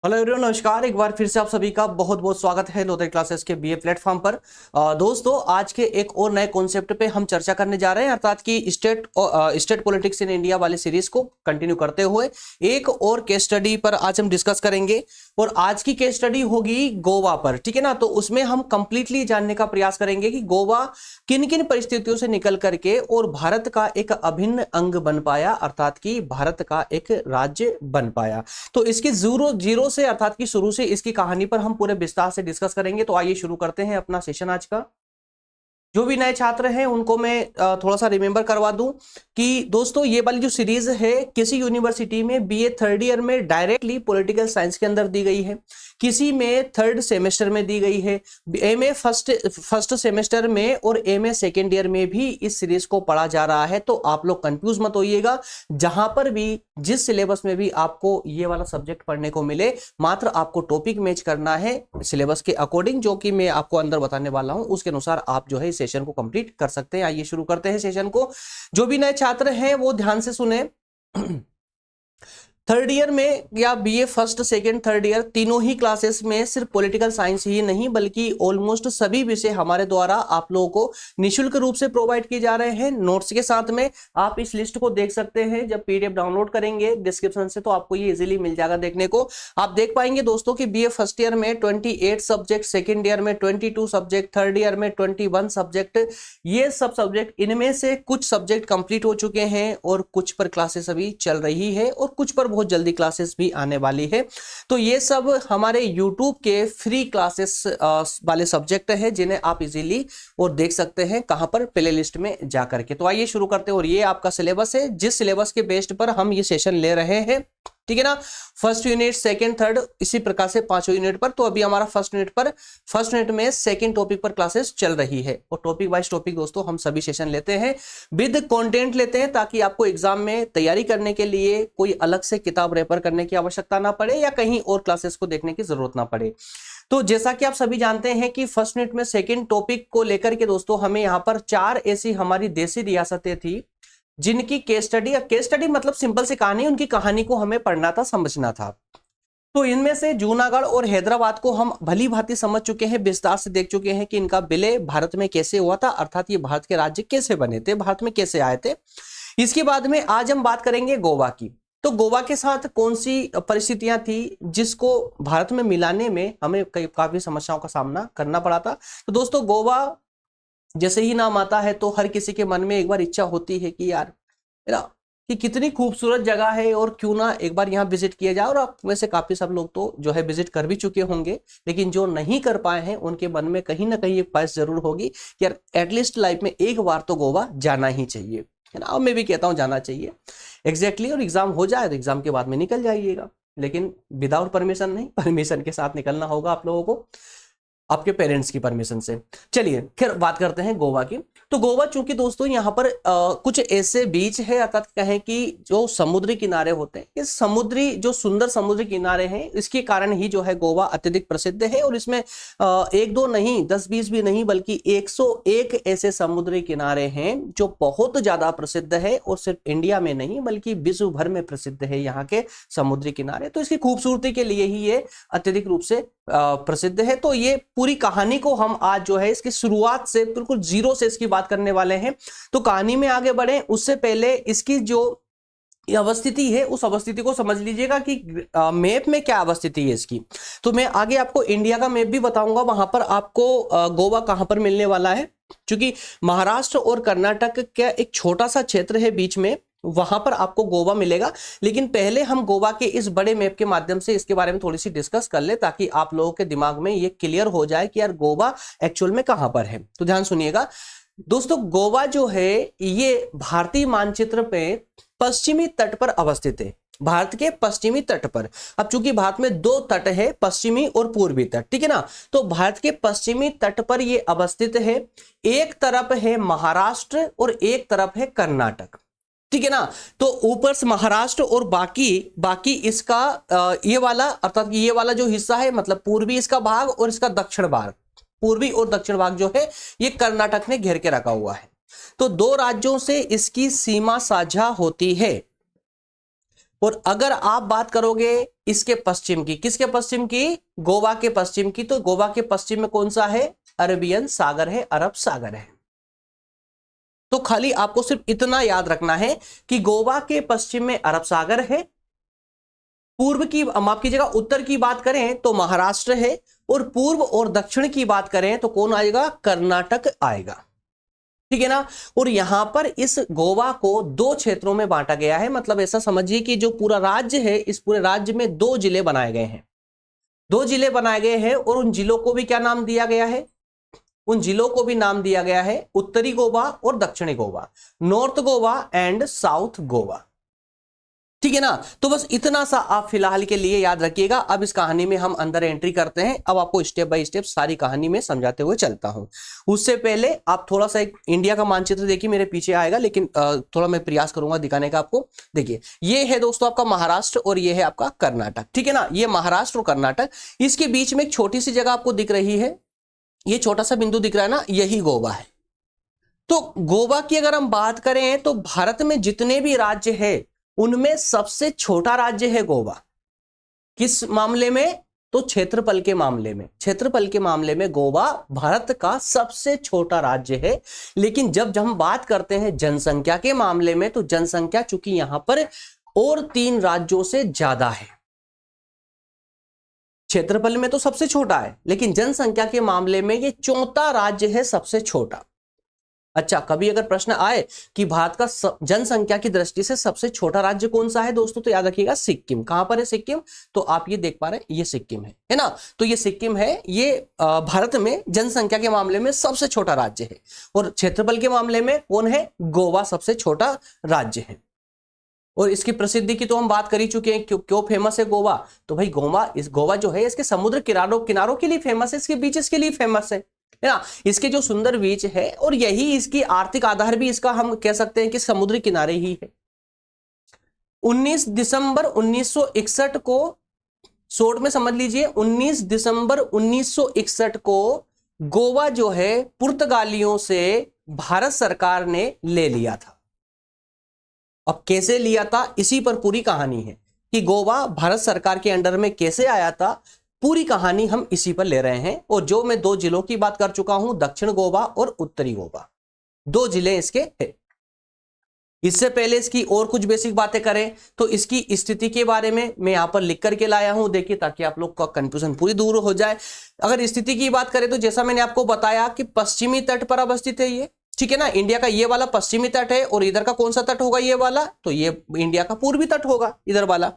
Hello everyone, नमस्कार। एक बार फिर से आप सभी का बहुत बहुत स्वागत है लोधे क्लासेस के बीए प्लेटफॉर्म पर। दोस्तों, आज के एक और नए कॉन्सेप्ट पे हम चर्चा करने जा रहे हैं, अर्थात कि स्टेट पॉलिटिक्स इन इंडिया वाली सीरीज को कंटिन्यू करते हुए एक और केस स्टडी पर आज हम डिस्कस करेंगे। और आज की केस स्टडी होगी गोवा पर, ठीक है ना। तो उसमें हम कंप्लीटली जानने का प्रयास करेंगे कि गोवा किन किन परिस्थितियों से निकल करके और भारत का एक अभिन्न अंग बन पाया, अर्थात कि भारत का एक राज्य बन पाया। तो इसकी जीरो जीरो से, अर्थात कि शुरू से इसकी कहानी पर हम पूरे विस्तार से डिस्कस करेंगे। तो आइए शुरू करते हैं अपना सेशन आज का। जो भी नए छात्र हैं उनको मैं थोड़ा सा रिमेंबर करवा दूं कि दोस्तों, ये वाली जो सीरीज है किसी यूनिवर्सिटी में बीए थर्ड ईयर में डायरेक्टली पॉलिटिकल साइंस के अंदर दी गई है, किसी में थर्ड सेमेस्टर में दी गई है, एमए फर्स्ट सेमेस्टर में और एमए सेकेंड ईयर में भी इस सीरीज को पढ़ा जा रहा है। तो आप लोग कंफ्यूज मत होइएगा, जहां पर भी जिस सिलेबस में भी आपको ये वाला सब्जेक्ट पढ़ने को मिले, मात्र आपको टॉपिक मैच करना है सिलेबस के अकॉर्डिंग, जो कि मैं आपको अंदर बताने वाला हूं उसके अनुसार आप जो है सेशन को कंप्लीट कर सकते हैं। आइए शुरू करते हैं सेशन को। जो भी नए छात्र हैं वो ध्यान से सुने। थर्ड ईयर में या BA first second third year तीनों ही क्लासेस में सिर्फ पॉलिटिकल साइंस ही नहीं बल्कि ऑलमोस्ट सभी विषय हमारे द्वारा आप लोगों को निःशुल्क रूप से प्रोवाइड किए जा रहे हैं नोट्स के साथ में। आप इस लिस्ट को देख सकते हैं जब पीडीएफ डाउनलोड करेंगे डिस्क्रिप्शन से, तो आपको ये इजीली मिल जाएगा देखने को। आप देख पाएंगे दोस्तों कि बीए फर्स्ट ईयर में 28 सब्जेक्ट, सेकेंड ईयर में 22 सब्जेक्ट, थर्ड ईयर में 21 सब्जेक्ट। ये सब सब्जेक्ट, इनमें से कुछ सब्जेक्ट कंप्लीट हो चुके हैं और कुछ पर क्लासेस अभी चल रही है और कुछ पर बहुत जल्दी क्लासेस भी आने वाली है। तो ये सब हमारे YouTube के फ्री क्लासेस वाले सब्जेक्ट है जिन्हें आप इजीली और देख सकते हैं कहां पर, प्ले लिस्ट में जाकर के। तो आइए शुरू करते हैं। और ये आपका सिलेबस है जिस सिलेबस के बेस्ड पर हम ये सेशन ले रहे हैं, ठीक है ना। फर्स्ट यूनिट, सेकंड, थर्ड, इसी प्रकार से पांचों यूनिट पर। तो अभी हमारा फर्स्ट यूनिट में सेकंड टॉपिक पर क्लासेस चल रही है और टॉपिक वाइज टॉपिक दोस्तों हम सभी सेशन लेते हैं, विद कंटेंट लेते हैं, ताकि आपको एग्जाम में तैयारी करने के लिए कोई अलग से किताब रेफर करने की आवश्यकता ना पड़े या कहीं और क्लासेस को देखने की जरूरत ना पड़े। तो जैसा कि आप सभी जानते हैं कि फर्स्ट यूनिट में सेकंड टॉपिक को लेकर के दोस्तों हमें यहां पर 4 ऐसी हमारी देसी रियासतें थी जिनकी केस स्टडी मतलब सिंपल सी कहानी, उनकी कहानी को हमें पढ़ना था, समझना था। तो इनमें से जूनागढ़ और हैदराबाद को हम भली भांति समझ चुके हैं, विस्तार से देख चुके हैं कि इनका विलय भारत में कैसे हुआ था, अर्थात ये भारत के राज्य कैसे बने थे, भारत में कैसे आए थे। इसके बाद में आज हम बात करेंगे गोवा की। तो गोवा के साथ कौन सी परिस्थितियां थी जिसको भारत में मिलाने में हमें काफी समस्याओं का सामना करना पड़ा था। तो दोस्तों, गोवा जैसे ही नाम आता है तो हर किसी के मन में एक बार इच्छा होती है कि यार ना, कि कितनी खूबसूरत जगह है और क्यों ना एक बार यहाँ विजिट किया जाए। और आप वैसे काफी सब लोग तो जो है विजिट कर भी चुके होंगे, लेकिन जो नहीं कर पाए हैं उनके मन में कहीं ना कहीं एक ख्वाहिश जरूर होगी कि यार एटलीस्ट लाइफ में एक बार तो गोवा जाना ही चाहिए, है ना। और मैं भी कहता हूँ जाना चाहिए एग्जैक्टली। और एग्जाम हो जाए तो एग्जाम के बाद में निकल जाइएगा, लेकिन विदाउट परमिशन नहीं, परमिशन के साथ निकलना होगा आप लोगों को, आपके पेरेंट्स की परमिशन से। चलिए खैर बात करते हैं गोवा की। तो गोवा चूंकि दोस्तों यहाँ पर कुछ ऐसे बीच है, अर्थात कहें कि जो समुद्री किनारे होते हैं, इस समुद्री जो सुंदर समुद्री किनारे हैं इसके कारण ही जो है गोवा अत्यधिक प्रसिद्ध है। और इसमें एक दो नहीं, 10-20 भी नहीं बल्कि 101 ऐसे समुद्री किनारे हैं जो बहुत ज्यादा प्रसिद्ध है और सिर्फ इंडिया में नहीं बल्कि विश्व भर में प्रसिद्ध है यहाँ के समुद्री किनारे। तो इसकी खूबसूरती के लिए ही ये अत्यधिक रूप से प्रसिद्ध है। तो ये पूरी कहानी को हम आज जो है इसकी शुरुआत से बिल्कुल जीरो से इसकी बात करने वाले हैं। तो कहानी में आगे बढ़े उससे पहले इसकी जो अवस्थिति है उस अवस्थिति को समझ लीजिएगा कि मैप में क्या अवस्थिति है इसकी। तो मैं आगे आपको इंडिया का मैप भी बताऊंगा, वहां पर आपको गोवा कहां पर मिलने वाला है। क्योंकि महाराष्ट्र और कर्नाटक का एक छोटा सा क्षेत्र है बीच में, वहां पर आपको गोवा मिलेगा। लेकिन पहले हम गोवा के इस बड़े मैप के माध्यम से इसके बारे में थोड़ी सी डिस्कस कर ले, ताकि आप लोगों के दिमाग में ये क्लियर हो जाए कि यार गोवा एक्चुअल में कहां पर है। तो ध्यान सुनिएगा दोस्तों, गोवा जो है ये भारतीय मानचित्र पे पश्चिमी तट पर अवस्थित है, भारत के पश्चिमी तट पर। अब चूंकि भारत में 2 तट है, पश्चिमी और पूर्वी तट, ठीक है ना। तो भारत के पश्चिमी तट पर ये अवस्थित है। एक तरफ है महाराष्ट्र और एक तरफ है कर्नाटक, ठीक है ना। तो ऊपर से महाराष्ट्र और बाकी इसका ये वाला, अर्थात ये वाला जो हिस्सा है मतलब पूर्वी इसका भाग और इसका दक्षिण भाग, पूर्वी और दक्षिण भाग जो है ये कर्नाटक ने घेर के रखा हुआ है। तो 2 राज्यों से इसकी सीमा साझा होती है। और अगर आप बात करोगे इसके पश्चिम की, किसके पश्चिम की, गोवा के पश्चिम की, तो गोवा के पश्चिम में कौन सा है, अरेबियन सागर है, अरब सागर है। तो खाली आपको सिर्फ इतना याद रखना है कि गोवा के पश्चिम में अरब सागर है, पूर्व की, माफ कीजिएगा, उत्तर की बात करें तो महाराष्ट्र है, और पूर्व और दक्षिण की बात करें तो कौन आएगा, कर्नाटक आएगा, ठीक है ना। और यहां पर इस गोवा को दो क्षेत्रों में बांटा गया है, मतलब ऐसा समझिए कि जो पूरा राज्य है, इस पूरे राज्य में दो जिले बनाए गए हैं, दो जिले बनाए गए हैं, और उन जिलों को भी क्या नाम दिया गया है, उन जिलों को भी नाम दिया गया है उत्तरी गोवा और दक्षिणी Goa, north Goa and south Goa, ठीक है ना। तो बस इतना सा आप फिलहाल के लिए याद रखिएगा। अब इस कहानी में हम अंदर एंट्री करते हैं, अब आपको स्टेप बाय स्टेप सारी कहानी में समझाते हुए चलता हूं। उससे पहले आप थोड़ा सा एक इंडिया का मानचित्र देखिए, मेरे पीछे आएगा, लेकिन थोड़ा मैं प्रयास करूंगा दिखाने का आपको। देखिए ये है दोस्तों आपका महाराष्ट्र और ये है आपका कर्नाटक, ठीक है ना। ये महाराष्ट्र और कर्नाटक, इसके बीच में एक छोटी सी जगह आपको दिख रही है, ये छोटा सा बिंदु दिख रहा है ना, यही गोवा है। तो गोवा की अगर हम बात करें तो भारत में जितने भी राज्य है उनमें सबसे छोटा राज्य है गोवा। किस मामले में, तो क्षेत्रफल के मामले में, क्षेत्रफल के मामले में गोवा भारत का सबसे छोटा राज्य है। लेकिन जब हम बात करते हैं जनसंख्या के मामले में, तो जनसंख्या चूंकि यहां पर और 3 राज्यों से ज्यादा है, क्षेत्रफल में तो सबसे छोटा है, लेकिन जनसंख्या के मामले में ये 4था राज्य है सबसे छोटा। अच्छा, कभी अगर प्रश्न आए कि भारत का जनसंख्या की दृष्टि से सबसे छोटा राज्य कौन सा है दोस्तों, तो याद रखिएगा सिक्किम। कहां पर है सिक्किम, तो आप ये देख पा रहे हैं, ये सिक्किम है ना। तो ये सिक्किम है, ये भारत में जनसंख्या के मामले में सबसे छोटा राज्य है, और क्षेत्रफल के मामले में कौन है, गोवा सबसे छोटा राज्य है। और इसकी प्रसिद्धि की तो हम बात कर ही चुके हैं, क्यों फेमस है गोवा, तो भाई गोवा जो है इसके समुद्र किनारों के लिए फेमस है, इसके बीचेस के लिए फेमस है ना, इसके जो सुंदर बीच है, और यही इसकी आर्थिक आधार भी इसका हम कह सकते हैं कि समुद्री किनारे ही है। 19 दिसंबर 1961 को, शॉर्ट में समझ लीजिए, 19 दिसंबर 1961 को गोवा जो है पुर्तगालियों से भारत सरकार ने ले लिया था। अब कैसे लिया था, इसी पर पूरी कहानी है कि गोवा भारत सरकार के अंडर में कैसे आया था, पूरी कहानी हम इसी पर ले रहे हैं। और जो मैं 2 जिलों की बात कर चुका हूं, दक्षिण गोवा और उत्तरी गोवा, 2 जिले इसके हैं। इससे पहले इसकी और कुछ बेसिक बातें करें तो इसकी स्थिति के बारे में मैं यहां पर लिख करके लाया हूं, देखिए, ताकि आप लोग का कंफ्यूजन पूरी दूर हो जाए। अगर स्थिति की बात करें तो जैसा मैंने आपको बताया कि पश्चिमी तट पर अवस्थित है ये, ठीक है ना। इंडिया का ये वाला पश्चिमी तट है, और इधर का कौन सा तट होगा, ये वाला, तो ये इंडिया का पूर्वी तट होगा, इधर वाला।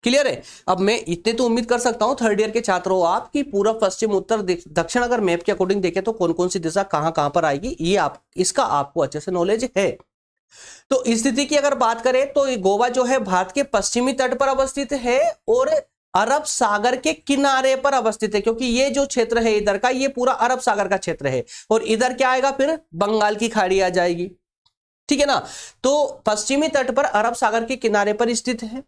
क्लियर है। अब मैं इतने तो उम्मीद कर सकता हूं थर्ड ईयर के छात्रों आप कि पूरा पश्चिम उत्तर दक्षिण अगर मैप के अकॉर्डिंग देखें तो कौन कौन सी दिशा कहां कहां पर आएगी, ये इसका आपको अच्छे से नॉलेज है। तो स्थिति की अगर बात करें तो गोवा जो है भारत के पश्चिमी तट पर अवस्थित है और अरब सागर के किनारे पर अवस्थित है, क्योंकि ये जो क्षेत्र है इधर का, ये पूरा अरब सागर का क्षेत्र है, और इधर क्या आएगा, फिर बंगाल की खाड़ी आ जाएगी, ठीक है ना। तो पश्चिमी तट पर अरब सागर के किनारे पर स्थित है।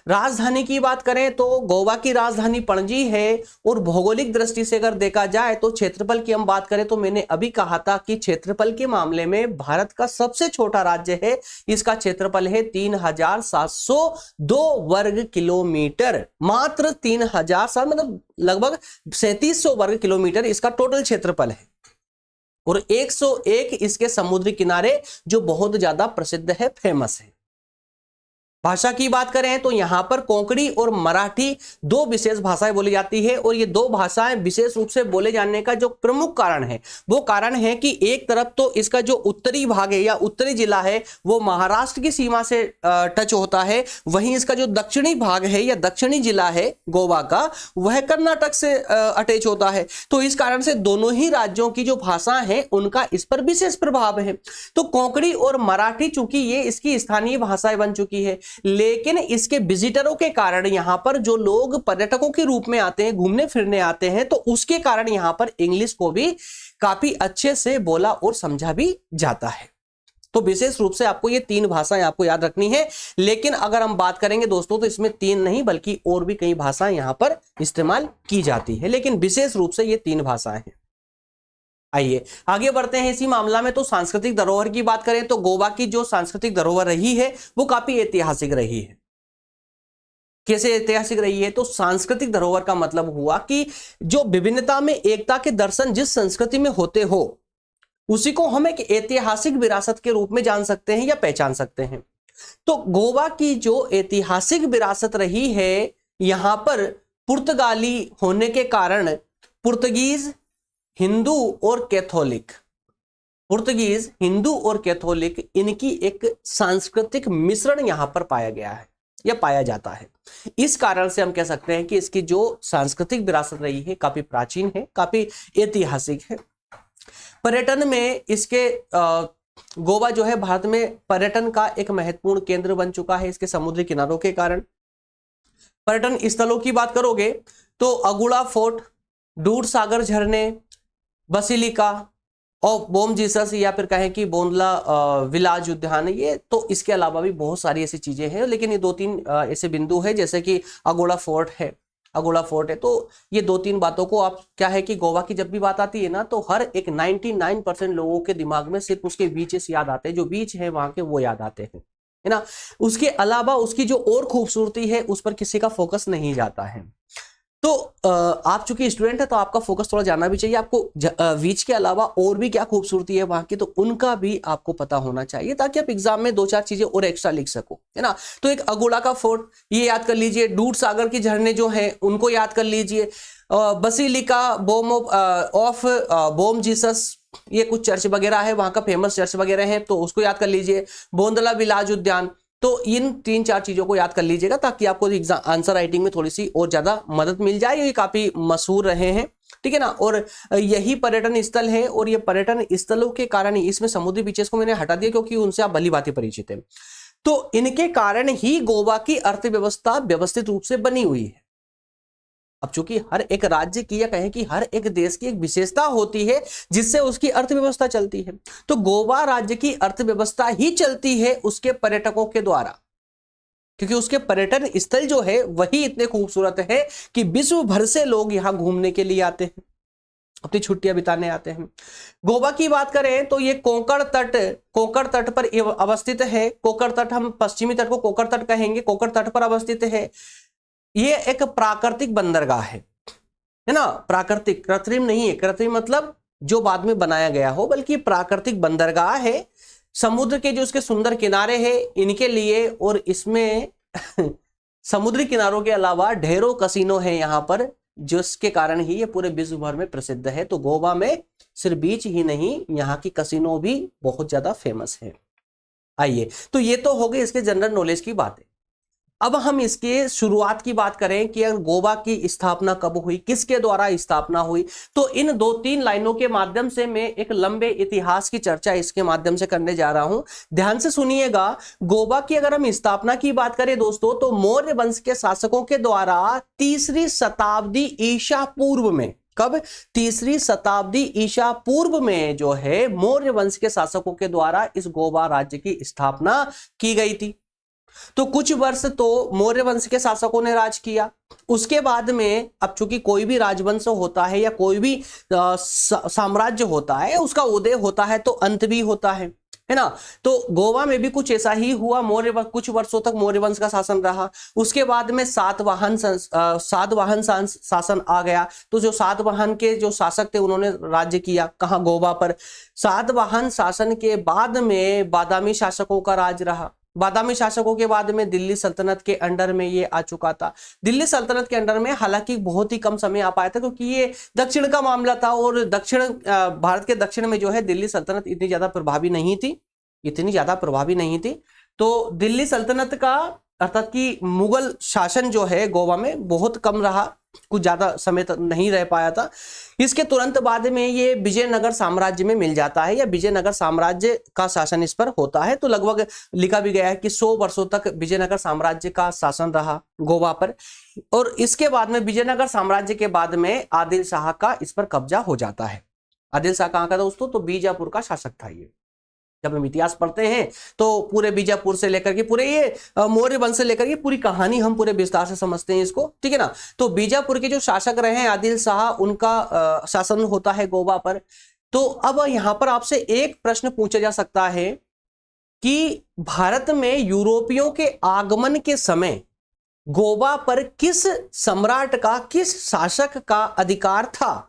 राजधानी की बात करें तो गोवा की राजधानी पणजी है, और भौगोलिक दृष्टि से अगर देखा जाए तो क्षेत्रफल की हम बात करें तो मैंने अभी कहा था कि क्षेत्रफल के मामले में भारत का सबसे छोटा राज्य है। इसका क्षेत्रफल है 3702 वर्ग किलोमीटर, मात्र 3000, मतलब लगभग 3700 वर्ग किलोमीटर इसका टोटल क्षेत्रफल है, और 101 इसके समुद्री किनारे जो बहुत ज्यादा प्रसिद्ध है, फेमस है। भाषा की बात करें तो यहां पर कोंकणी और मराठी 2 विशेष भाषाएं बोली जाती है, और ये 2 भाषाएं विशेष रूप से बोले जाने का जो प्रमुख कारण है वो कारण है कि एक तरफ तो इसका जो उत्तरी भाग है या उत्तरी जिला है वो महाराष्ट्र की सीमा से टच होता है, वहीं इसका जो दक्षिणी भाग है या दक्षिणी जिला है गोवा का, वह कर्नाटक से अटैच होता है। तो इस कारण से दोनों ही राज्यों की जो भाषाएं हैं उनका इस पर विशेष प्रभाव है। तो कोंकणी और मराठी चूंकि ये इसकी स्थानीय भाषाएं बन चुकी है, लेकिन इसके विजिटरों के कारण यहां पर जो लोग पर्यटकों के रूप में आते हैं, घूमने फिरने आते हैं, तो उसके कारण यहां पर इंग्लिश को भी काफी अच्छे से बोला और समझा भी जाता है। तो विशेष रूप से आपको ये 3 भाषाएं आपको याद रखनी है। लेकिन अगर हम बात करेंगे दोस्तों तो इसमें 3 नहीं बल्कि और भी कई भाषाएं यहां पर इस्तेमाल की जाती है, लेकिन विशेष रूप से ये 3 भाषाएं हैं। आइए आगे बढ़ते हैं इसी मामला में। तो सांस्कृतिक धरोहर की बात करें तो गोवा की जो सांस्कृतिक धरोहर रही है वो काफी ऐतिहासिक रही है। कैसे ऐतिहासिक रही है? तो सांस्कृतिक धरोहर का मतलब हुआ कि जो विभिन्नता में एकता के दर्शन जिस संस्कृति में होते हो उसी को हम एक ऐतिहासिक विरासत के रूप में जान सकते हैं या पहचान सकते हैं। तो गोवा की जो ऐतिहासिक विरासत रही है, यहां पर पुर्तगाली होने के कारण पुर्तगीज, हिंदू और कैथोलिक, पुर्तगीज, हिंदू और कैथोलिक, इनकी एक सांस्कृतिक मिश्रण यहां पर पाया गया है या पाया जाता है। इस कारण से हम कह सकते हैं कि इसकी जो सांस्कृतिक विरासत रही है काफी प्राचीन है, काफी ऐतिहासिक है। पर्यटन में इसके गोवा जो है भारत में पर्यटन का एक महत्वपूर्ण केंद्र बन चुका है इसके समुद्री किनारों के कारण। पर्यटन स्थलों की बात करोगे तो अगुड़ा फोर्ट, दूध सागर झरने, बसिलिका और बोम जीसस या फिर कहें कि बोंदला विलाज उद्यान, ये तो इसके अलावा भी बहुत सारी ऐसी चीजें हैं, लेकिन ये 2-3 ऐसे बिंदु है जैसे कि अगोड़ा फोर्ट है, अगोड़ा फोर्ट है। तो ये 2-3 बातों को आप क्या है कि गोवा की जब भी बात आती है ना तो हर एक 99% लोगों के दिमाग में सिर्फ उसके बीचेस याद आते हैं, जो बीच है वहां के वो याद आते हैं, है ना। उसके अलावा उसकी जो और खूबसूरती है उस पर किसी का फोकस नहीं जाता है। तो आप चूंकि स्टूडेंट है तो आपका फोकस थोड़ा जाना भी चाहिए, आपको बीच के अलावा और भी क्या खूबसूरती है वहां की तो उनका भी आपको पता होना चाहिए, ताकि आप एग्जाम में 2-4 चीजें और एक्स्ट्रा लिख सको, है ना। तो एक अगोड़ा का फोर्ट ये याद कर लीजिए, दूध सागर की झरने जो हैं उनको याद कर लीजिए, बसिलिका ऑफ बोम जीसस, ये कुछ चर्च वगैरह है वहां का, फेमस चर्च वगैरह है तो उसको याद कर लीजिए, बोंदला विलाज उद्यान। तो इन 3-4 चीजों को याद कर लीजिएगा ताकि आपको आंसर राइटिंग में थोड़ी सी और ज्यादा मदद मिल जाए, ये काफी मशहूर रहे हैं, ठीक है ना। और यही पर्यटन स्थल है और ये पर्यटन स्थलों के कारण ही, इसमें समुद्री बीचेस को मैंने हटा दिया क्योंकि उनसे आप भली भांति परिचित हैं, तो इनके कारण ही गोवा की अर्थव्यवस्था व्यवस्थित रूप से बनी हुई है। अब चूंकि हर एक राज्य की या कहें कि हर एक देश की एक विशेषता होती है जिससे उसकी अर्थव्यवस्था चलती है, तो गोवा राज्य की अर्थव्यवस्था ही चलती है उसके पर्यटकों के द्वारा, क्योंकि उसके पर्यटन स्थल जो है वही इतने खूबसूरत है कि विश्व भर से लोग यहां घूमने के लिए आते हैं, अपनी छुट्टियां बिताने आते हैं। गोवा की बात करें तो ये कोंकण तट पर अवस्थित है। कोंकण तट, हम पश्चिमी तट को कोंकण तट कहेंगे, कोंकण तट पर अवस्थित है। ये एक प्राकृतिक बंदरगाह है ना, प्राकृतिक, कृत्रिम नहीं है। कृत्रिम मतलब जो बाद में बनाया गया हो, बल्कि प्राकृतिक बंदरगाह है। समुद्र के जो उसके सुंदर किनारे हैं इनके लिए, और इसमें समुद्री किनारों के अलावा ढेरों कसिनो है यहाँ पर, जिसके कारण ही ये पूरे विश्व भर में प्रसिद्ध है। तो गोवा में सिर्फ बीच ही नहीं, यहाँ की कसिनो भी बहुत ज्यादा फेमस है। आइए, तो ये तो हो गई इसके जनरल नॉलेज की बातें। अब हम इसके शुरुआत की बात करें कि अगर गोवा की स्थापना कब हुई, किसके द्वारा स्थापना हुई, तो इन 2-3 लाइनों के माध्यम से मैं एक लंबे इतिहास की चर्चा इसके माध्यम से करने जा रहा हूं। ध्यान से सुनिएगा। गोवा की अगर हम स्थापना की बात करें दोस्तों, तो मौर्य वंश के शासकों के द्वारा 3री शताब्दी ईसा पूर्व में, कब? 3री शताब्दी ईसा पूर्व में जो है मौर्य वंश के शासकों के द्वारा इस गोवा राज्य की स्थापना की गई थी। तो कुछ वर्ष तो मौर्य वंश के शासकों ने राज किया। उसके बाद में, अब चूंकि कोई भी राजवंश होता है या कोई भी साम्राज्य होता है, उसका उदय होता है तो अंत भी होता है ना। तो गोवा में भी कुछ ऐसा ही हुआ। कुछ वर्षों तक मौर्य वंश का शासन रहा। उसके बाद में सातवाहन शासन आ गया। तो जो सातवाहन के जो शासक थे उन्होंने राज्य किया, कहां? गोवा पर। सातवाहन शासन के बाद में बादामी शासकों का राज रहा। बादामी शासकों के बाद में दिल्ली सल्तनत के अंडर में ये आ चुका था। दिल्ली सल्तनत के अंडर में हालांकि बहुत ही कम समय आ पाया था, क्योंकि ये दक्षिण का मामला था और दक्षिण भारत के दक्षिण में जो है दिल्ली सल्तनत इतनी ज्यादा प्रभावी नहीं थी। तो दिल्ली सल्तनत का, अर्थात कि मुगल शासन जो है गोवा में बहुत कम रहा, कुछ ज्यादा समय तक नहीं रह पाया था। इसके तुरंत बाद में ये विजयनगर साम्राज्य में मिल जाता है, या विजयनगर साम्राज्य का शासन इस पर होता है। तो लगभग लिखा भी गया है कि 100 वर्षों तक विजयनगर साम्राज्य का शासन रहा गोवा पर। और इसके बाद में विजयनगर साम्राज्य के बाद में आदिल शाह का इस पर कब्जा हो जाता है। आदिल शाह कहाँ का दोस्तों? तो बीजापुर का शासक था ये। जब हम इतिहास पढ़ते हैं तो पूरे बीजापुर से लेकर के पूरे ये मौर्य वंश से लेकर के पूरी कहानी हम पूरे विस्तार से समझते हैं इसको, ठीक है ना। तो बीजापुर के जो शासक रहे हैं आदिल शाह, उनका शासन होता है गोवा पर। तो अब यहां पर आपसे एक प्रश्न पूछा जा सकता है कि भारत में यूरोपियों के आगमन के समय गोवा पर किस सम्राट का, किस शासक का अधिकार था?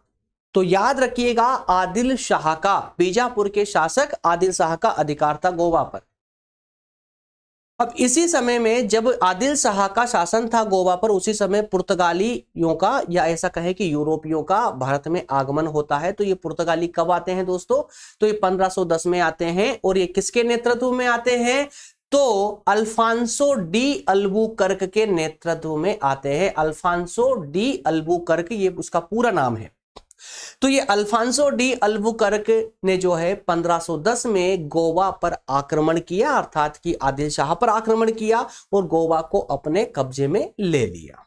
तो याद रखिएगा, आदिल शाह का, बीजापुर के शासक आदिल शाह का अधिकार था गोवा पर। अब इसी समय में जब आदिल शाह का शासन था गोवा पर, उसी समय पुर्तगालियों का, या ऐसा कहें कि यूरोपियों का भारत में आगमन होता है। तो ये पुर्तगाली कब आते हैं दोस्तों? तो ये 1510 में आते हैं। और ये किसके नेतृत्व में आते हैं? तो अल्फांसो डी अल्बुकर्क के नेतृत्व में आते हैं। अल्फांसो डी अल्बुकर्क, ये उसका पूरा नाम है। तो ये अल्फांसो डी अल्बुकर्क ने जो है 1510 में गोवा पर आक्रमण किया, अर्थात कि आदिल शाह पर आक्रमण किया और गोवा को अपने कब्जे में ले लिया।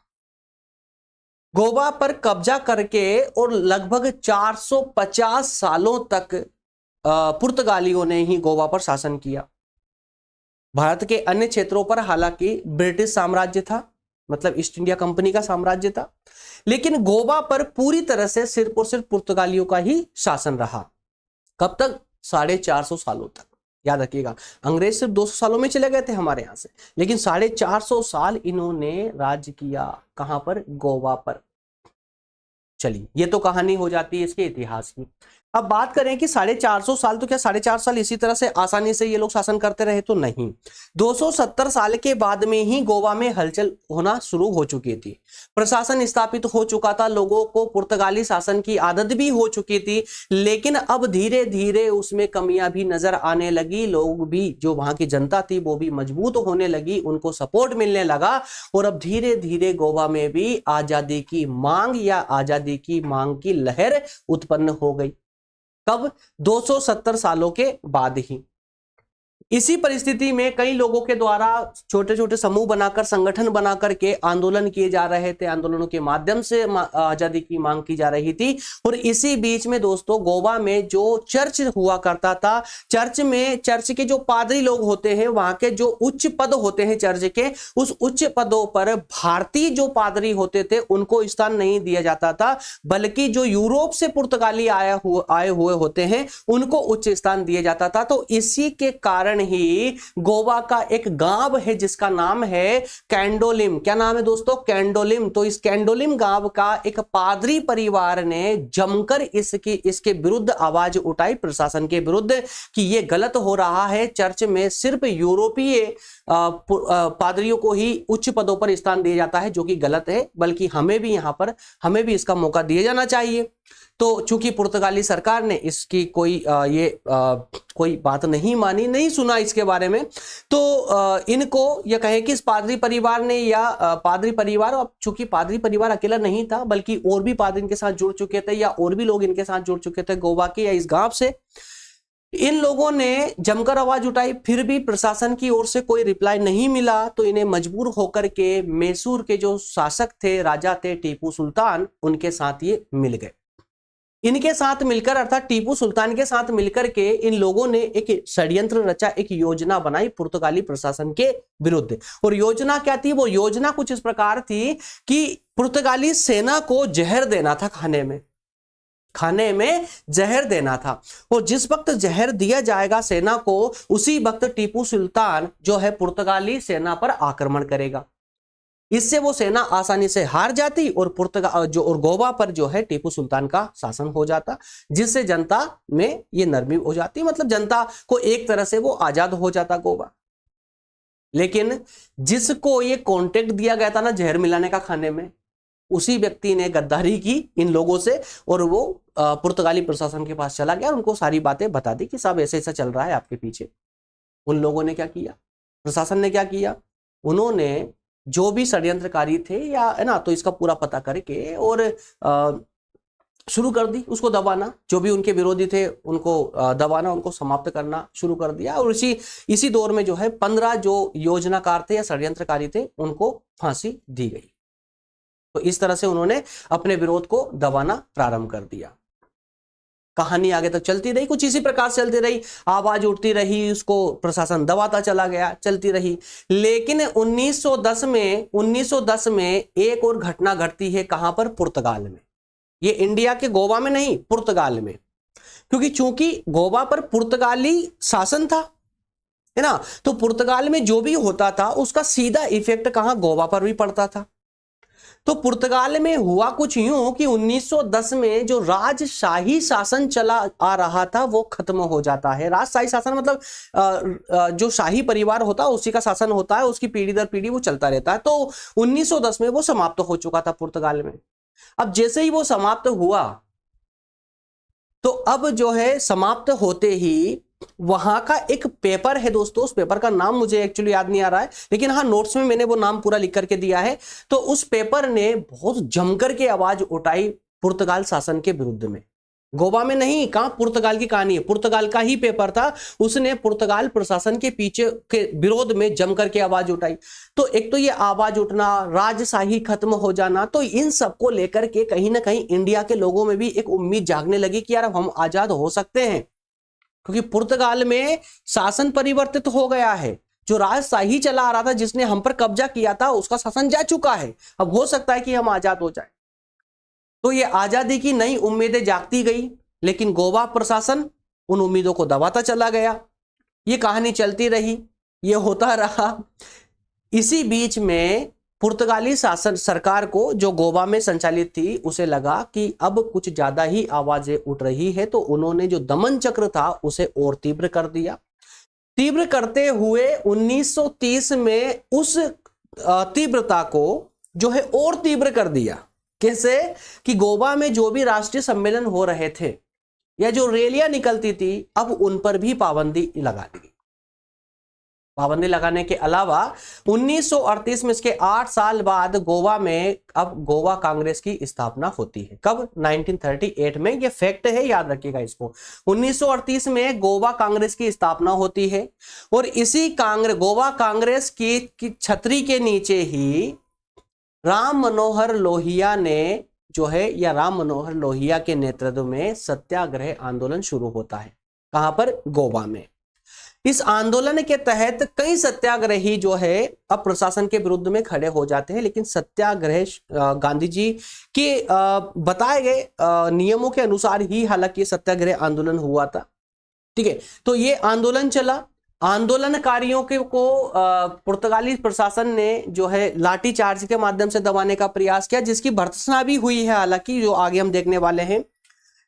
गोवा पर कब्जा करके और लगभग 450 सालों तक पुर्तगालियों ने ही गोवा पर शासन किया। भारत के अन्य क्षेत्रों पर हालांकि ब्रिटिश साम्राज्य था, मतलब ईस्ट इंडिया कंपनी का साम्राज्य था, लेकिन गोवा पर पूरी तरह से सिर्फ और सिर्फ पुर्तगालियों का ही शासन रहा। कब तक? 450 सालों तक। याद रखिएगा, अंग्रेज सिर्फ 200 सालों में चले गए थे हमारे यहां से, लेकिन 450 साल इन्होंने राज्य किया। कहां पर? गोवा पर। चलिए, ये तो कहानी हो जाती है इसके इतिहास की। अब बात करें कि 450 साल, तो क्या 450 साल इसी तरह से आसानी से ये लोग शासन करते रहे? तो नहीं। 270 साल के बाद में ही गोवा में हलचल होना शुरू हो चुकी थी, प्रशासन स्थापित हो चुका था, लोगों को पुर्तगाली शासन की आदत भी हो चुकी थी, लेकिन अब धीरे धीरे उसमें कमियां भी नजर आने लगी। लोग भी, जो वहां की जनता थी वो भी मजबूत होने लगी, उनको सपोर्ट मिलने लगा और अब धीरे धीरे गोवा में भी आजादी की मांग या आजादी की मांग की लहर उत्पन्न हो गई। कब? 270 सालों के बाद ही। इसी परिस्थिति में कई लोगों के द्वारा छोटे छोटे समूह बनाकर, संगठन बनाकर के आंदोलन किए जा रहे थे। आंदोलनों के माध्यम से आजादी की मांग की जा रही थी। और इसी बीच में दोस्तों, गोवा में जो चर्च हुआ करता था, चर्च के जो पादरी लोग होते हैं, वहां के जो उच्च पद होते हैं चर्च के, उस उच्च पदों पर भारतीय जो पादरी होते थे उनको स्थान नहीं दिया जाता था, बल्कि जो यूरोप से पुर्तगाली आए हुए होते हैं उनको उच्च स्थान दिया जाता था। तो इसी के कारण ही गोवा का एक गांव है जिसका नाम है कैंडोलिम। क्या नाम है दोस्तों? कैंडोलिम। तो इस कैंडोलिम गांव का एक पादरी परिवार ने जमकर इसके विरुद्ध आवाज उठाई, प्रशासन के विरुद्ध, कि यह गलत हो रहा है। चर्च में सिर्फ यूरोपीय पादरियों को ही उच्च पदों पर स्थान दिया जाता है, जो कि गलत है, बल्कि हमें भी इसका मौका दिया जाना चाहिए। तो चूंकि पुर्तगाली सरकार ने इसकी कोई बात नहीं मानी, नहीं सुना इसके बारे में, तो इनको यह कहे कि इस पादरी परिवार ने, या पादरी परिवार, अब चूंकि पादरी परिवार अकेला नहीं था, बल्कि और भी पादरी इनके साथ जुड़ चुके थे, या और भी लोग इनके साथ जुड़ चुके थे गोवा के या इस गांव से। इन लोगों ने जमकर आवाज उठाई, फिर भी प्रशासन की ओर से कोई रिप्लाई नहीं मिला। तो इन्हें मजबूर होकर के मैसूर के जो शासक थे, राजा थे टीपू सुल्तान, उनके साथ ये मिल गए। इनके साथ मिलकर, अर्थात टीपू सुल्तान के साथ मिलकर के इन लोगों ने एक षड्यंत्र रचा, एक योजना बनाई पुर्तगाली प्रशासन के विरुद्ध। और योजना क्या थी? वो योजना कुछ इस प्रकार थी कि पुर्तगाली सेना को जहर देना था, खाने में जहर देना था। और जिस वक्त जहर दिया जाएगा सेना को, उसी वक्त टीपू सुल्तान जो है पुर्तगाली सेना पर आक्रमण करेगा। इससे वो सेना आसानी से हार जाती और गोवा पर जो है टीपू सुल्तान का शासन हो जाता, जिससे जनता में ये नरमी हो जाती, मतलब जनता को एक तरह से वो आजाद हो जाता गोवा। लेकिन जिसको ये कॉन्ट्रैक्ट दिया गया था ना जहर मिलाने का खाने में, उसी व्यक्ति ने गद्दारी की इन लोगों से और वो पुर्तगाली प्रशासन के पास चला गया और उनको सारी बातें बता दी कि साहब ऐसे ऐसा चल रहा है आपके पीछे। उन लोगों ने क्या किया? प्रशासन ने क्या किया? उन्होंने जो भी षड्यंत्रकारी थे, या है ना, तो इसका पूरा पता करके और शुरू कर दी उसको दबाना। जो भी उनके विरोधी थे उनको दबाना, उनको समाप्त करना शुरू कर दिया। और इसी दौर में जो है 15 जो योजनाकार थे या षड्यंत्रकारी थे उनको फांसी दी गई। तो इस तरह से उन्होंने अपने विरोध को दबाना प्रारंभ कर दिया। कहानी आगे तक चलती रही, कुछ इसी प्रकार से चलती रही, आवाज उठती रही, उसको प्रशासन दबाता चला गया, चलती रही। लेकिन 1910 में एक और घटना घटती है। कहां पर? पुर्तगाल में। ये इंडिया के गोवा में नहीं, पुर्तगाल में। क्योंकि चूंकि गोवा पर पुर्तगाली शासन था, है ना। तो पुर्तगाल में जो भी होता था उसका सीधा इफेक्ट कहां, गोवा पर भी पड़ता था। तो पुर्तगाल में हुआ कुछ यूं कि 1910 में जो राजशाही शासन चला आ रहा था वो खत्म हो जाता है। राजशाही शासन मतलब जो शाही परिवार होता है उसी का शासन होता है, उसकी पीढ़ी दर पीढ़ी वो चलता रहता है। तो 1910 में वो समाप्त हो चुका था पुर्तगाल में। अब जैसे ही वो समाप्त हुआ तो अब जो है समाप्त होते ही वहां का एक पेपर है दोस्तों, उस पेपर का नाम मुझे एक्चुअली याद नहीं आ रहा है, लेकिन हाँ नोट्स में मैंने वो नाम पूरा लिख करके दिया है। तो उस पेपर ने बहुत जमकर के आवाज उठाई पुर्तगाल शासन के विरुद्ध में। गोवा में नहीं, कहां, पुर्तगाल की कहानी है, पुर्तगाल का ही पेपर था, उसने पुर्तगाल प्रशासन के पीछे के विरोध में जमकर के आवाज उठाई। तो एक तो ये आवाज उठना, राजशाही खत्म हो जाना, तो इन सबको लेकर के कहीं ना कहीं इंडिया के लोगों में भी एक उम्मीद जागने लगी कि यार अब हम आजाद हो सकते हैं, क्योंकि पुर्तगाल में शासन परिवर्तित हो गया है। जो राजशाही चला आ रहा था, जिसने हम पर कब्जा किया था, उसका शासन जा चुका है, अब हो सकता है कि हम आजाद हो जाए। तो ये आजादी की नई उम्मीदें जागती गई, लेकिन गोवा प्रशासन उन उम्मीदों को दबाता चला गया। ये कहानी चलती रही, ये होता रहा। इसी बीच में पुर्तगाली शासन सरकार को, जो गोवा में संचालित थी, उसे लगा कि अब कुछ ज्यादा ही आवाजें उठ रही है, तो उन्होंने जो दमन चक्र था उसे और तीव्र कर दिया। तीव्र करते हुए 1930 में उस तीव्रता को जो है और तीव्र कर दिया। कैसे कि गोवा में जो भी राष्ट्रीय सम्मेलन हो रहे थे या जो रैलियां निकलती थी, अब उन पर भी पाबंदी लगा दी। पाबंदी लगाने के अलावा 1938 में, इसके 8 साल बाद गोवा में अब गोवा कांग्रेस की स्थापना होती है। कब? 1938 में। ये फैक्ट है, याद रखिएगा इसको। 1938 में गोवा कांग्रेस की स्थापना होती है और इसी गोवा कांग्रेस की छतरी के नीचे ही राम मनोहर लोहिया ने जो है, या राम मनोहर लोहिया के नेतृत्व में सत्याग्रह आंदोलन शुरू होता है। कहां पर? गोवा में। इस आंदोलन के तहत कई सत्याग्रही जो है अब प्रशासन के विरुद्ध में खड़े हो जाते हैं, लेकिन सत्याग्रह गांधी जी के बताए गए नियमों के अनुसार ही हालांकि सत्याग्रह आंदोलन हुआ था। ठीक है, तो ये आंदोलन चला। आंदोलनकारियों को पुर्तगाली प्रशासन ने जो है लाठी चार्ज के माध्यम से दबाने का प्रयास किया, जिसकी भर्त्सना भी हुई है, हालांकि जो आगे हम देखने वाले हैं।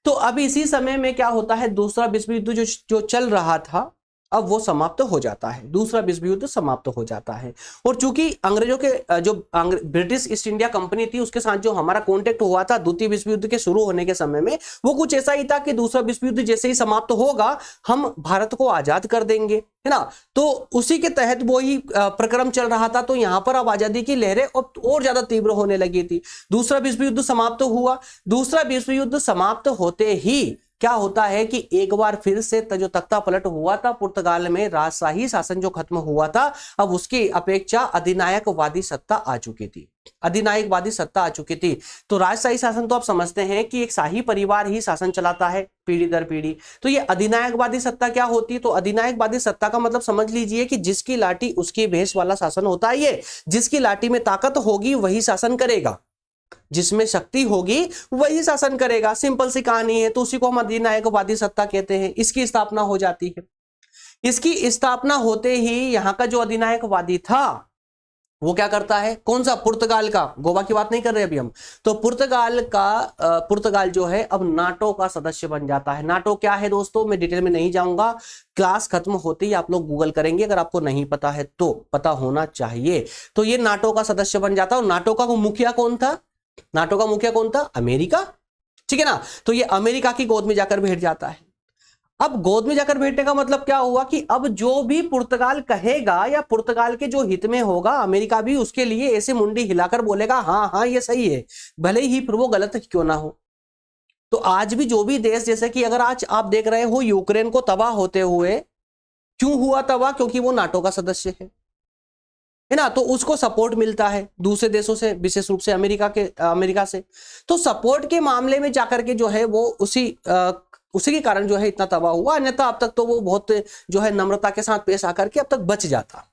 तो अब इसी समय में क्या होता है, दूसरा विश्व युद्ध जो चल रहा था, अब वो समाप्त हो जाता है। दूसरा विश्व युद्ध समाप्त हो जाता है। और चूंकि अंग्रेजों के जो ब्रिटिश ईस्ट इंडिया कंपनी थी, उसके साथ जो हमारा कॉन्टेक्ट हुआ था द्वितीय विश्व युद्ध के शुरू होने के समय में, वो कुछ ऐसा ही था कि दूसरा विश्व युद्ध जैसे ही समाप्त होगा, हम भारत को आजाद कर देंगे, है ना। तो उसी के तहत वो ही प्रक्रम चल रहा था। तो यहां पर अब आजादी की लहरें और ज्यादा तीव्र होने लगी थी। दूसरा विश्व युद्ध समाप्त हुआ। दूसरा विश्व युद्ध समाप्त होते ही क्या होता है कि एक बार फिर से जो तख्ता पलट हुआ था पुर्तगाल में, राजशाही शासन जो खत्म हुआ था, अब उसकी अपेक्षा अधिनायकवादी सत्ता आ चुकी थी। अधिनायकवादी सत्ता आ चुकी थी। तो राजशाही शासन तो आप समझते हैं कि एक शाही परिवार ही शासन चलाता है पीढ़ी दर पीढ़ी। तो ये अधिनायकवादी सत्ता क्या होती है? तो अधिनायकवादी सत्ता का मतलब समझ लीजिए कि जिसकी लाठी उसकी भैंस वाला शासन होता है। ये जिसकी लाठी में ताकत होगी वही शासन करेगा, जिसमें शक्ति होगी वही शासन करेगा। सिंपल सी कहानी है। तो उसी को हम अधिनायकवादी सत्ता कहते हैं। इसकी स्थापना हो जाती है। इसकी स्थापना होते ही यहां का जो अधिनायकवादी था वो क्या करता है? कौन सा? पुर्तगाल का। गोवा की बात नहीं कर रहे अभी हम। तो पुर्तगाल जो है अब नाटो का सदस्य बन जाता है। नाटो क्या है दोस्तों, मैं डिटेल में नहीं जाऊंगा, क्लास खत्म होते ही आप लोग गूगल करेंगे, अगर आपको नहीं पता है तो पता होना चाहिए। तो ये नाटो का सदस्य बन जाता है। और नाटो का मुखिया कौन था? नाटो का मुखिया कौन था? अमेरिका। ठीक है ना। तो ये अमेरिका की गोद में जाकर बैठ जाता है। अब गोद में जाकर बैठने का मतलब क्या हुआ कि अब जो भी पुर्तगाल कहेगा या पुर्तगाल के जो हित में होगा, अमेरिका भी उसके लिए ऐसे मुंडी हिलाकर बोलेगा हाँ हाँ ये सही है, भले ही फिर वो गलत क्यों ना हो। तो आज भी जो भी देश, जैसे कि अगर आज आप देख रहे हो यूक्रेन को तबाह होते हुए, क्यों हुआ तबाह? क्योंकि वो नाटो का सदस्य है ना। तो उसको सपोर्ट मिलता है दूसरे देशों से, विशेष रूप से अमेरिका से। तो सपोर्ट के मामले में जाकर के जो है वो उसी के कारण जो है इतना तबाह हुआ। अन्यथा अब तक तो वो बहुत जो है नम्रता के साथ पेश आकर के अब तक बच जाता,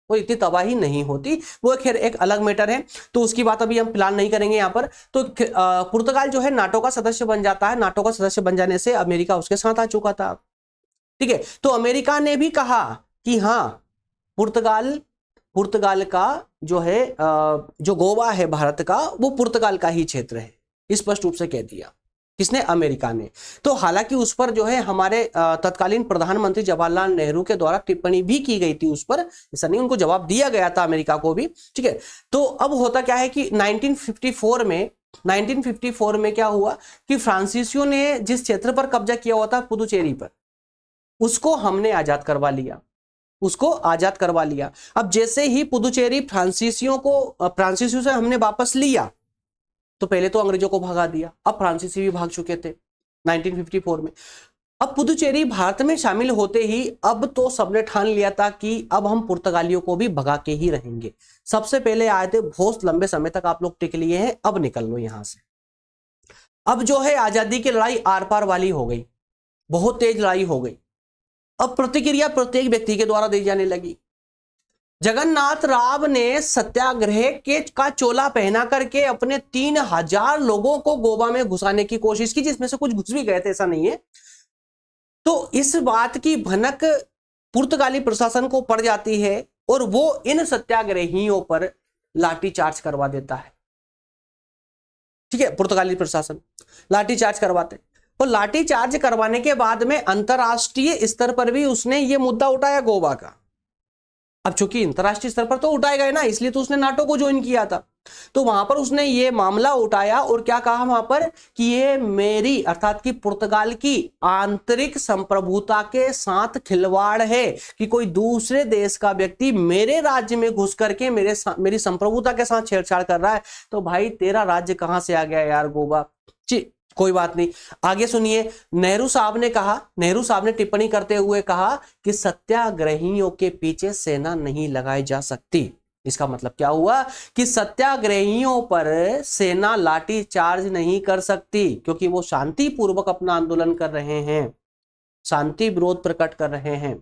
वो इतनी तबाही नहीं होती। वो खैर एक अलग मैटर है, तो उसकी बात अभी हम फिलहाल नहीं करेंगे यहाँ पर। तो पुर्तगाल जो है नाटो का सदस्य बन जाता है। नाटो का सदस्य बन जाने से अमेरिका उसके साथ आ चुका था। ठीक है। तो अमेरिका ने भी कहा कि हाँ पुर्तगाल का जो है जो गोवा है भारत का, वो पुर्तगाल का ही क्षेत्र है, स्पष्ट रूप से कह दिया। किसने? अमेरिका ने। तो हालांकि उस पर जो है हमारे तत्कालीन प्रधानमंत्री जवाहरलाल नेहरू के द्वारा टिप्पणी भी की गई थी उस पर, ऐसा नहीं, उनको जवाब दिया गया था अमेरिका को भी, ठीक है। तो अब होता क्या है कि 1954 में क्या हुआ कि फ्रांसीसियों ने जिस क्षेत्र पर कब्जा किया हुआ था पुदुचेरी पर, उसको हमने आजाद करवा लिया, उसको आजाद करवा लिया। अब जैसे ही पुदुचेरी फ्रांसीसियों से हमने वापस लिया, तो पहले तो अंग्रेजों को भगा दिया, अब फ्रांसीसी भी भाग चुके थे 1954 में। अब पुदुचेरी भारत में शामिल होते ही अब तो सबने ठान लिया था कि अब हम पुर्तगालियों को भी भगा के ही रहेंगे। सबसे पहले आए थे, बहुत लंबे समय तक आप लोग टिक लिए हैं, अब निकल लो यहां से। अब जो है आजादी की लड़ाई आर पार वाली हो गई, बहुत तेज लड़ाई हो गई। अब प्रतिक्रिया प्रत्येक व्यक्ति के द्वारा दी जाने लगी। जगन्नाथ राव ने सत्याग्रह का चोला पहना करके अपने 3000 लोगों को गोवा में घुसाने की कोशिश की, जिसमें से कुछ घुस भी गए थे, ऐसा नहीं है। तो इस बात की भनक पुर्तगाली प्रशासन को पड़ जाती है और वो इन सत्याग्रहियों पर लाठीचार्ज करवा देता है, ठीक है। पुर्तगाली प्रशासन लाठीचार्ज करवाते, और लाठीचार्ज करवाने के बाद में अंतरराष्ट्रीय स्तर पर भी उसने ये मुद्दा उठाया गोवा का। अब चूंकि अंतरराष्ट्रीय स्तर पर तो उठाएगा ना, इसलिए तो उसने नाटो को ज्वाइन किया था। तो वहां पर उसने ये मामला उठाया और क्या कहा वहां पर कि ये मेरी अर्थात कि पुर्तगाल की आंतरिक संप्रभुता के साथ खिलवाड़ है, कि कोई दूसरे देश का व्यक्ति मेरे राज्य में घुस करके मेरी संप्रभुता के साथ छेड़छाड़ कर रहा है। तो भाई तेरा राज्य कहां से आ गया यार गोवा, कोई बात नहीं। आगे सुनिए, नेहरू साहब ने टिप्पणी करते हुए कहा कि सत्याग्रहियों के पीछे सेना नहीं लगाई जा सकती। इसका मतलब क्या हुआ कि सत्याग्रहियों पर सेना लाठी चार्ज नहीं कर सकती, क्योंकि वो शांतिपूर्वक अपना आंदोलन कर रहे हैं, शांति विरोध प्रकट कर रहे हैं।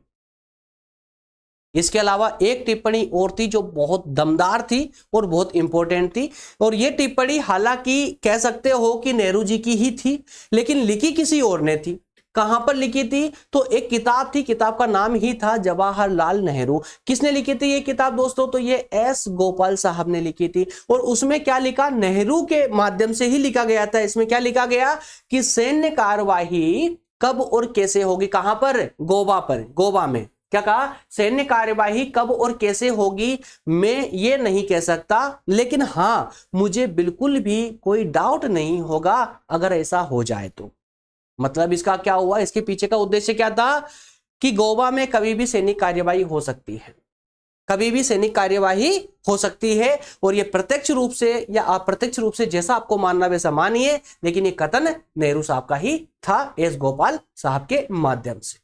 इसके अलावा एक टिप्पणी और थी जो बहुत दमदार थी और बहुत इंपॉर्टेंट थी, और यह टिप्पणी हालांकि कह सकते हो कि नेहरू जी की ही थी, लेकिन लिखी किसी और ने थी। कहां पर लिखी थी? तो एक किताब थी, किताब का नाम ही था जवाहरलाल नेहरू। किसने लिखी थी ये किताब दोस्तों? तो ये एस गोपाल साहब ने लिखी थी। और उसमें क्या लिखा? नेहरू के माध्यम से ही लिखा गया था। इसमें क्या लिखा गया कि सैन्य कार्यवाही कब और कैसे होगी। कहां पर? गोवा पर। गोवा में क्या कहा? सैन्य कार्यवाही कब और कैसे होगी मैं ये नहीं कह सकता, लेकिन हां मुझे बिल्कुल भी कोई डाउट नहीं होगा अगर ऐसा हो जाए तो। मतलब इसका क्या हुआ, इसके पीछे का उद्देश्य क्या था कि गोवा में कभी भी सैनिक कार्यवाही हो सकती है, कभी भी सैनिक कार्यवाही हो सकती है। और यह प्रत्यक्ष रूप से या अप्रत्यक्ष रूप से जैसा आपको मानना वैसा मानिए, लेकिन यह कथन नेहरू साहब का ही था, एस गोपाल साहब के माध्यम से।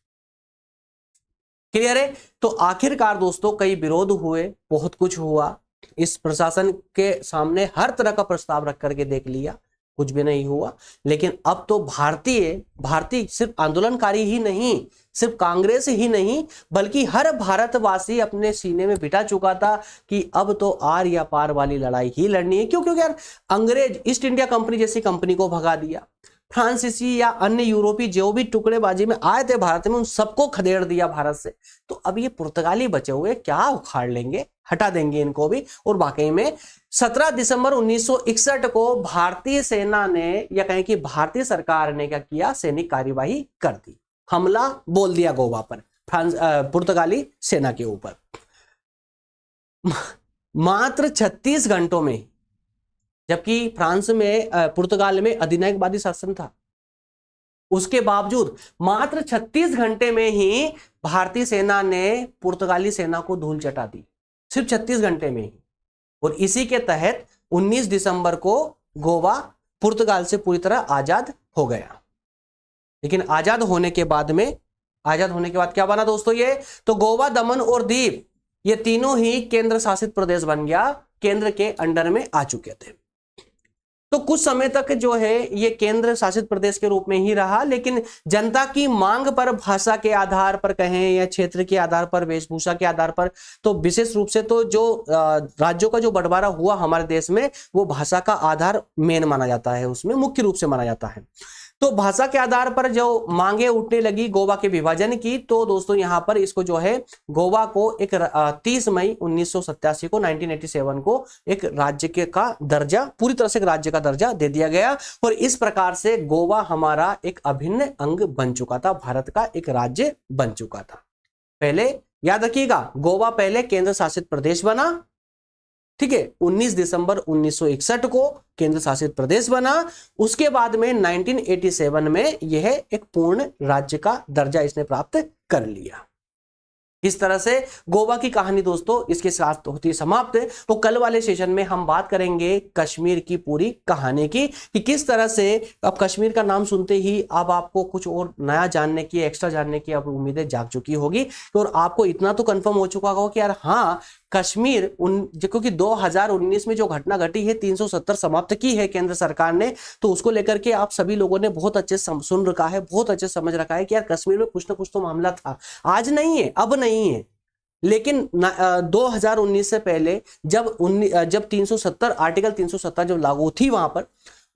क्लियर है? तो आखिरकार दोस्तों कई विरोध हुए, बहुत कुछ हुआ, इस प्रशासन के सामने हर तरह का प्रस्ताव रख करके देख लिया, कुछ भी नहीं हुआ। लेकिन अब तो भारतीय सिर्फ आंदोलनकारी ही नहीं, सिर्फ कांग्रेस ही नहीं, बल्कि हर भारतवासी अपने सीने में बिठा चुका था कि अब तो आर या पार वाली लड़ाई ही लड़नी है। क्यों? क्योंकि यार अंग्रेज ईस्ट इंडिया कंपनी जैसी कंपनी को भगा दिया, फ्रांसीसी या अन्य यूरोपीय जो भी टुकड़ेबाजी में आए थे भारत में उन सबको खदेड़ दिया भारत से। तो अब ये पुर्तगाली बचे हुए क्या उखाड़ लेंगे, हटा देंगे इनको भी। और वाकई में 17 दिसंबर 1961 को भारतीय सेना ने या कहें कि भारतीय सरकार ने क्या किया, सैनिक कार्यवाही कर दी, हमला बोल दिया गोवा पर पुर्तगाली सेना के ऊपर। मात्र 36 घंटों में, जबकि फ्रांस में पुर्तगाल में अधिनायकवादी शासन था, उसके बावजूद मात्र 36 घंटे में ही भारतीय सेना ने पुर्तगाली सेना को धूल चटा दी, सिर्फ 36 घंटे में ही। और इसी के तहत 19 दिसंबर को गोवा पुर्तगाल से पूरी तरह आजाद हो गया। लेकिन आजाद होने के बाद क्या बना दोस्तों? ये तो गोवा, दमन और दीव ये तीनों ही केंद्र शासित प्रदेश बन गया, केंद्र के अंडर में आ चुके थे। तो कुछ समय तक जो है ये केंद्र शासित प्रदेश के रूप में ही रहा, लेकिन जनता की मांग पर, भाषा के आधार पर कहें या क्षेत्र के आधार पर, वेशभूषा के आधार पर, तो विशेष रूप से तो जो राज्यों का जो बंटवारा हुआ हमारे देश में, वो भाषा का आधार मेन माना जाता है, उसमें मुख्य रूप से माना जाता है। तो भाषा के आधार पर जो मांगे उठने लगी गोवा के विभाजन की, तो दोस्तों यहां पर इसको जो है गोवा को एक 30 मई 1987 को 1987 को एक राज्य के का दर्जा, पूरी तरह से एक राज्य का दर्जा दे दिया गया। और इस प्रकार से गोवा हमारा एक अभिन्न अंग बन चुका था, भारत का एक राज्य बन चुका था। पहले याद रखिएगा, गोवा पहले केंद्र शासित प्रदेश बना, ठीक है, 19 दिसंबर 1961 को केंद्र शासित प्रदेश बना। उसके बाद में 1987 में यह एक पूर्ण राज्य का दर्जा इसने प्राप्त कर लिया। इस तरह से गोवा की कहानी दोस्तों इसके साथ होती है समाप्त। तो कल वाले सेशन में हम बात करेंगे कश्मीर की पूरी कहानी की, कि किस तरह से अब कश्मीर का नाम सुनते ही अब आपको कुछ और नया जानने की, एक्स्ट्रा जानने की अब उम्मीदें जाग चुकी होगी। और आपको इतना तो कंफर्म हो चुका होगा कि यार हाँ, कश्मीर क्योंकि 2019 में जो घटना घटी है 370 समाप्त की है केंद्र सरकार ने, तो उसको लेकर के आप सभी लोगों ने बहुत अच्छे सुन रखा है, बहुत अच्छे समझ रखा है कि यार कश्मीर में कुछ ना कुछ तो मामला था, आज नहीं है, अब नहीं है। लेकिन 2019 से पहले जब 370 आर्टिकल 370 जब लागू थी वहां पर,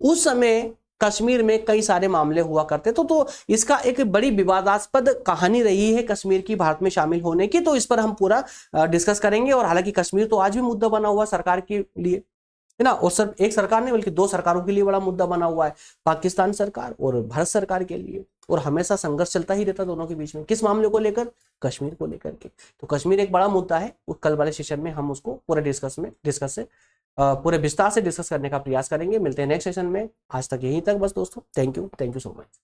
उस समय कश्मीर में कई सारे मामले हुआ करते तो इसका एक बड़ी विवादास्पद कहानी रही है कश्मीर की भारत में शामिल होने की। तो इस पर हम पूरा डिस्कस करेंगे। और हालांकि कश्मीर तो आज भी मुद्दा बना हुआ सरकार के लिए, है ना, और सिर्फ एक सरकार नहीं बल्कि दो सरकारों के लिए बड़ा मुद्दा बना हुआ है, पाकिस्तान सरकार और भारत सरकार के लिए। और हमेशा संघर्ष चलता ही रहता दोनों के बीच में, किस मामले को लेकर, कश्मीर को लेकर के। तो कश्मीर एक बड़ा मुद्दा है, कल वाले सेशन में हम उसको पूरे पूरे विस्तार से डिस्कस करने का प्रयास करेंगे। मिलते हैं नेक्स्ट सेशन में। आज तक यहीं तक बस दोस्तों, थैंक यू सो मच।